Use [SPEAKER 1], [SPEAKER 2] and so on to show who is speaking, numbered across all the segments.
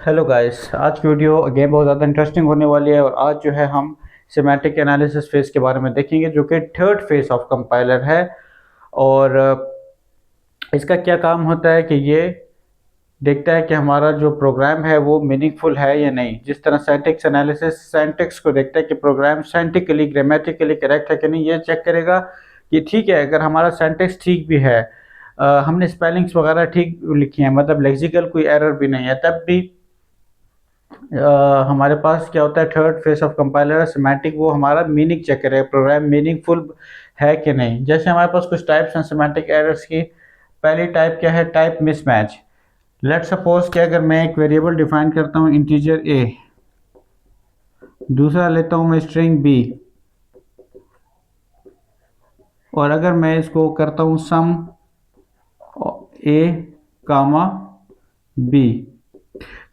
[SPEAKER 1] Hello guys, आज की video again बहुत ज़्यादा इंटरेस्टिंग होने वाली है। और आज जो है हम सिमेटिक एनालिसिस फेज़ के बारे में देखेंगे, जो कि थर्ड फेज़ ऑफ कंपाइलर है। और इसका क्या काम होता है कि ये देखता है कि हमारा जो प्रोग्राम है वो मीनिंगफुल है या नहीं। जिस तरह सिंटैक्स एनालिसिस सिंटैक्स को देखता है कि प्रोग्राम साइंटिफिकली ग्रामेटिकली करेक्ट है कि नहीं, ये चेक करेगा कि ठीक है। अगर हमारा सिंटैक्स ठीक भी है, हमने स्पेलिंग्स वगैरह ठीक लिखी हैं, मतलब लेक्सिकल कोई एरर भी नहीं है, तब भी हमारे पास क्या होता है, third phase of compiler semantic, वो हमारा मीनिंग चेक करेगा, प्रोग्राम मीनिंगफुल है कि नहीं। जैसे हमारे पास कुछ टाइप्स हैं सिमेंटिक एरर्स की। पहली टाइप क्या है? Type mismatch. लेट सपोज कि अगर मैं एक वेरिएबल डिफाइन करता हूँ इंटीजर ए, दूसरा लेता हूँ मैं स्ट्रिंग बी, और अगर मैं इसको करता हूँ सम ए कामा बी,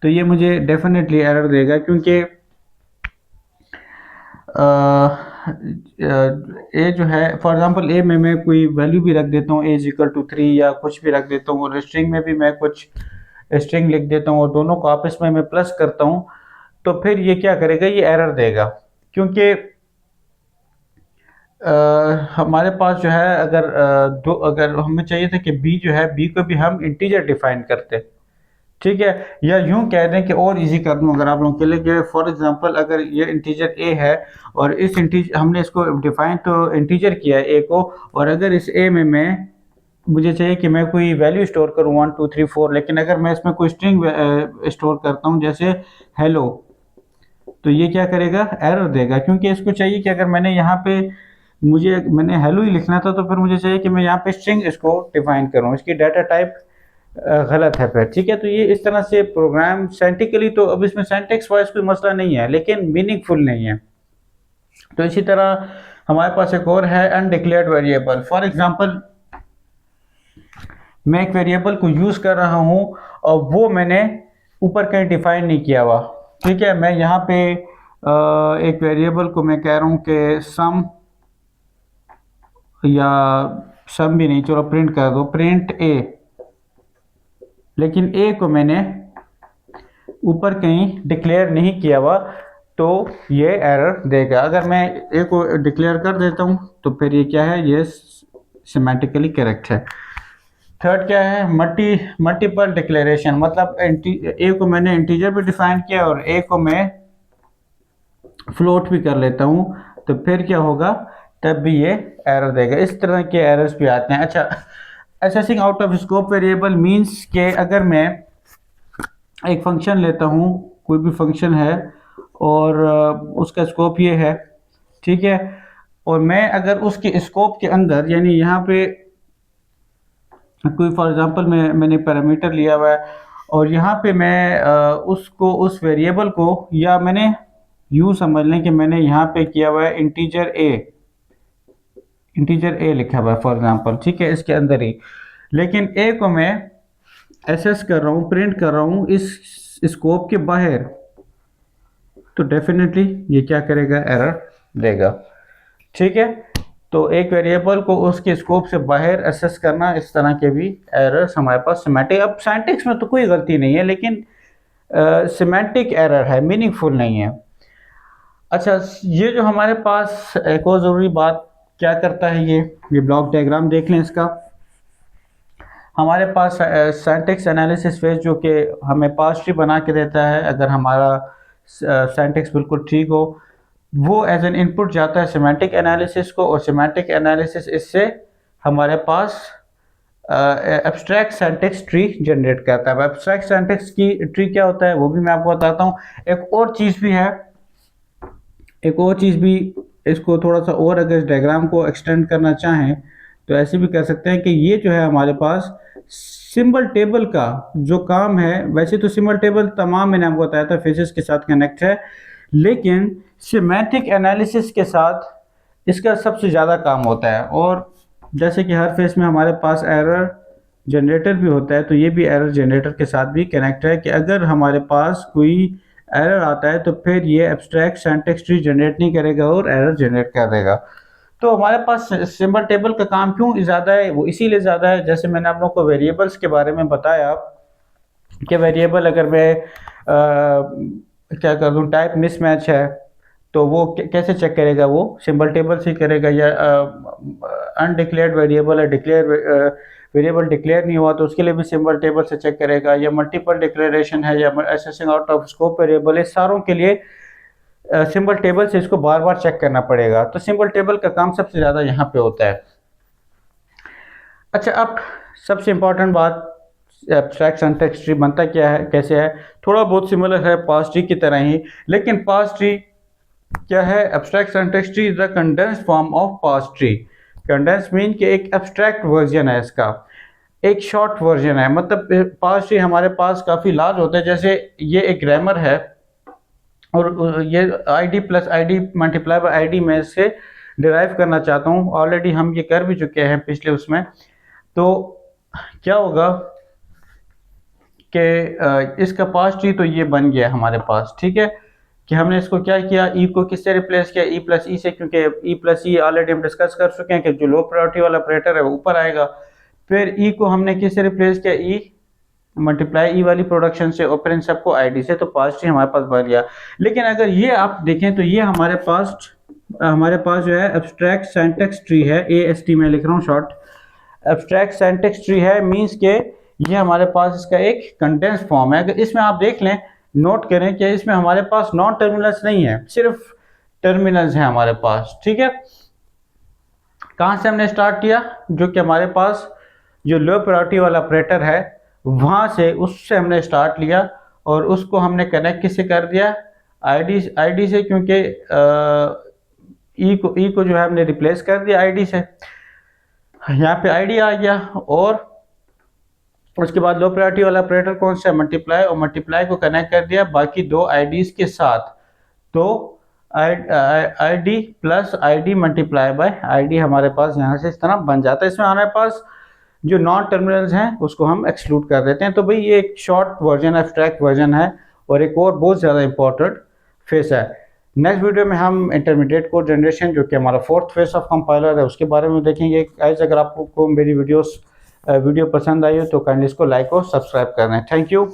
[SPEAKER 1] तो ये मुझे डेफिनेटली एरर देगा, क्योंकि ए जो है, फॉर एग्जांपल ए में मैं कोई वैल्यू भी रख देता हूँ, ए इज इक्वल टू 3 या कुछ भी रख देता हूँ, और स्ट्रिंग में भी मैं कुछ स्ट्रिंग लिख देता हूँ और दोनों को आपस में मैं प्लस करता हूँ, तो फिर ये क्या करेगा? ये एरर देगा। क्योंकि हमारे पास जो है, अगर हमें चाहिए था कि बी जो है, बी को भी हम इंटीजर डिफाइन करते, ठीक है। या यूं कह दें कि और इजी कर दूं अगर आप लोगों के लिए, कि फॉर एग्जांपल अगर ये इंटीजर ए है और इस इंटीजर हमने इसको डिफाइन तो इंटीजर किया है ए को, और अगर इस ए में मैं मुझे चाहिए कि मैं कोई वैल्यू स्टोर करूं 1 2 3 4, लेकिन अगर मैं इसमें कोई स्ट्रिंग स्टोर करता हूं जैसे हेलो, तो ये क्या करेगा? एरर देगा। क्योंकि इसको चाहिए कि अगर मैंने यहाँ पे मैंने हेलो ही लिखना था, तो फिर मुझे चाहिए कि मैं यहाँ पे स्ट्रिंग इसको डिफाइन करूँ, इसकी डाटा टाइप गलत है फिर, ठीक है। तो ये इस तरह से प्रोग्राम साइंटिफिकली, तो अब इसमें सिंटैक्स वाइज कोई मसला नहीं है, लेकिन मीनिंगफुल नहीं है। तो इसी तरह हमारे पास एक और है अनडिक्लेयर्ड वेरिएबल। फॉर एग्जांपल, मैं एक वेरिएबल को यूज कर रहा हूं और वो मैंने ऊपर कहीं डिफाइन नहीं किया हुआ, ठीक है। मैं यहाँ पे एक वेरिएबल को मैं कह रहा हूँ कि सम, या सम भी नहीं, चलो प्रिंट कर दो, प्रिंट ए, लेकिन ए को मैंने ऊपर कहीं डिक्लेयर नहीं किया हुआ, तो ये एरर देगा। अगर मैं ए को डिक्लेयर कर देता हूँ तो फिर ये क्या है? ये सिमेंटिकली करेक्ट है। थर्ड क्या है? मल्टीपल डिक्लेरेशन, मतलब ए को मैंने इंटीजर भी डिफाइन किया और ए को मैं फ्लोट भी कर लेता हूँ, तो फिर क्या होगा? तब भी ये एरर देगा। इस तरह के एरर्स भी आते हैं। अच्छा, assessing out of scope variable means के अगर मैं एक फंक्शन लेता हूँ, कोई भी फंक्शन है, और उसका स्कोप ये है, ठीक है। और मैं अगर उसके स्कोप के अंदर, यानी यहाँ पे कोई फॉर एग्जांपल मैंने पैरामीटर लिया हुआ है, और यहाँ पे मैं उसको, उस वेरिएबल को, या मैंने यूँ समझ लें कि मैंने यहाँ पे किया हुआ है इंटीजर ए लिखा हुआ है फॉर एग्जांपल, ठीक है, इसके अंदर ही। लेकिन ए को मैं एसेस कर रहा हूँ, प्रिंट कर रहा हूँ इस स्कोप के बाहर, तो डेफिनेटली ये क्या करेगा? एरर देगा, ठीक है। तो एक वेरिएबल को उसके स्कोप से बाहर एसेस करना, इस तरह के भी एरर्स हमारे पास सिमेंटिक। अब सिंटैक्स में तो कोई गलती नहीं है, लेकिन सिमेंटिक एरर है, मीनिंगफुल नहीं है। अच्छा, ये जो हमारे पास एक और ज़रूरी बात क्या करता है, ये ब्लॉक डायग्राम देख लें इसका। हमारे पास सिंटैक्स एनालिसिस फेज, जो कि हमें पास ट्री बना के देता है। अगर हमारा सिंटैक्स बिल्कुल ठीक हो, वो एज एन इनपुट जाता है सिमेंटिक एनालिसिस को, और सिमेंटिक एनालिसिस इससे हमारे पास एब्स्ट्रैक्ट सिंटैक्स ट्री जनरेट करता है। एब्स्ट्रैक्ट सिंटैक्स की ट्री क्या होता है वो भी मैं आपको बताता हूँ। एक और चीज़ भी है, एक और चीज़ भी, इसको थोड़ा सा और अगर इस डायग्राम को एक्सटेंड करना चाहें तो ऐसे भी कर सकते हैं कि ये जो है हमारे पास सिंबल टेबल का जो काम है, वैसे तो सिंबल टेबल तमाम मैंने आपको बताया था फेसेस के साथ कनेक्ट है, लेकिन सिमेंटिक एनालिसिस के साथ इसका सबसे ज़्यादा काम होता है। और जैसे कि हर फेस में हमारे पास एरर जनरेटर भी होता है, तो ये भी एरर जनरेटर के साथ भी कनेक्ट है, कि अगर हमारे पास कोई एरर आता है तो फिर ये एब्स्ट्रैक्ट सिंटैक्स ट्री जनरेट नहीं करेगा और एरर जनरेट कर देगा। तो हमारे पास सिंबल टेबल का काम क्यों ज़्यादा है? वो इसीलिए ज़्यादा है, जैसे मैंने आप लोगों को वेरिएबल्स के बारे में बताया कि वेरिएबल अगर मैं क्या कर दूँ, टाइप मिसमैच है, तो वो कैसे चेक करेगा, वो सिंबल टेबल से करेगा, या अनडिक्लेयर्ड वेरिएबल है, डिक्लेयर वेरिएबल डिक्लेयर नहीं हुआ तो उसके लिए भी सिंबल टेबल से चेक करेगा, या मल्टीपल डिक्लेरेशन है, या assessing out of scope variable है, सारों के लिए सिंबल टेबल से इसको बार बार चेक करना पड़ेगा। तो सिंबल टेबल का काम सबसे ज़्यादा यहाँ पे होता है। अच्छा, अब सबसे इम्पॉर्टेंट बात, एब्स्ट्रैक्ट सिंटैक्स ट्री बनता क्या है, कैसे है। थोड़ा बहुत सिमिलर है पार्स ट्री की तरह ही, लेकिन पार्स ट्री क्या है, abstract syntax tree is the condensed form of parse tree. Condensed mean कि एक एब्स्ट्रैक्ट वर्जन है इसका, एक शॉर्ट वर्जन है। मतलब पार्स ट्री हमारे पास काफ़ी लार्ज होता है, जैसे ये एक ग्रामर है और ये ID plus ID multiply by ID में से डिराइव करना चाहता हूँ, ऑलरेडी हम ये कर भी चुके हैं पिछले उसमें। तो क्या होगा कि इसका पास ट्री तो ये बन गया हमारे पास, ठीक है, कि हमने इसको क्या किया, ई को किससे रिप्लेस किया, ई प्लस ई से, क्योंकि ई प्लस ई ऑलरेडी हम डिस्कस कर चुके हैं कि जो लो प्रायोरिटी वाला ऑपरेटर है वो ऊपर आएगा। फिर ई को हमने किससे रिप्लेस किया, ई मल्टीप्लाई ई वाली प्रोडक्शन से, और फिर इन सबको आईडी से, तो पास ट्री हमारे पास बन गया। लेकिन अगर ये आप देखें तो ये हमारे पास जो है एब्स्ट्रैक्ट सिंटैक्स ट्री है, AST में लिख रहा हूँ शॉर्ट, एब्स्ट्रैक्ट सिंटैक्स ट्री है, मींस के ये हमारे पास इसका एक कंडेंस फॉर्म है। अगर इसमें आप देख लें, नोट करें कि इसमें हमारे पास नॉन टर्मिनल्स नहीं है, सिर्फ टर्मिनल्स हैं हमारे पास, ठीक है। कहाँ से हमने स्टार्ट किया, जो कि हमारे पास जो लो प्रायोरिटी वाला ऑपरेटर है वहाँ से, उससे हमने स्टार्ट लिया और उसको हमने कनेक्ट किससे कर दिया, आईडी से, क्योंकि ई को जो है हमने रिप्लेस कर दिया आईडी से, यहाँ पे आईडी आ गया। और उसके बाद लो प्रायोरिटी वाला ऑपरेटर कौन सा है, मल्टीप्लाई, और मल्टीप्लाई को कनेक्ट कर दिया बाकी दो आईडीज के साथ। तो ID plus ID multiply by ID हमारे पास यहाँ से इस तरह बन जाता है। इसमें हमारे पास जो नॉन टर्मिनल्स हैं उसको हम एक्सक्लूड कर देते हैं। तो भाई ये एक शॉर्ट वर्जन, एब्स्ट्रैक्ट वर्जन है, और एक और बहुत ज़्यादा इंपॉर्टेंट फेस है। नेक्स्ट वीडियो में हम इंटरमीडिएट कोड जनरेशन, जो कि हमारा फोर्थ फेस ऑफ कंपाइलर है, उसके बारे में देखेंगे। गाइस, अगर आपको मेरी वीडियो पसंद आई हो तो काइंडली इसको लाइक और सब्सक्राइब कर दें। Thank you.